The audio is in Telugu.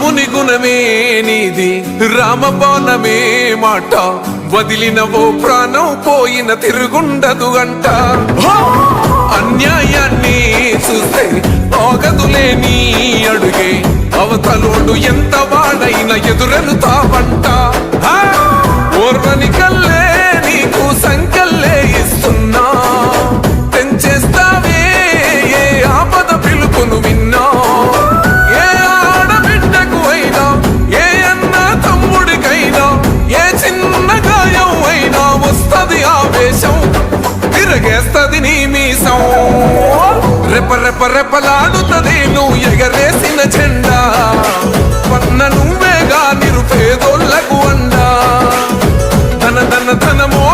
రాముని గుణమే నీది రామబాణమే మాట వదిలినవో ప్రాణం పోయిన తిరుగుండదు గంట అన్యాయాన్ని చూస్తే ఆగదులే నీ అడుగే అవతలోడు ఎంత వాడైనా ఎదురెలుతావంట ఓర్వని కల్లే నీకు సంకల్లే ఇస్తున్నా తెంచేస్తావే ఏ ఆపద పిలుపును విన్నా ఏ ఆడబిడ్డకు అయినా ఏ అన్న తమ్ముడికైనా ఏ చిన్న గాయం అయినా వస్తది ఆవేశం తిరగేస్తది నీ మీసం రెప రెప రెపలాడుతది నువ్వు ఎగరేసిన జెండా పన్న నువ్వేగా నిరుపేదోళ్లకు అండా ధన ధన ధనమో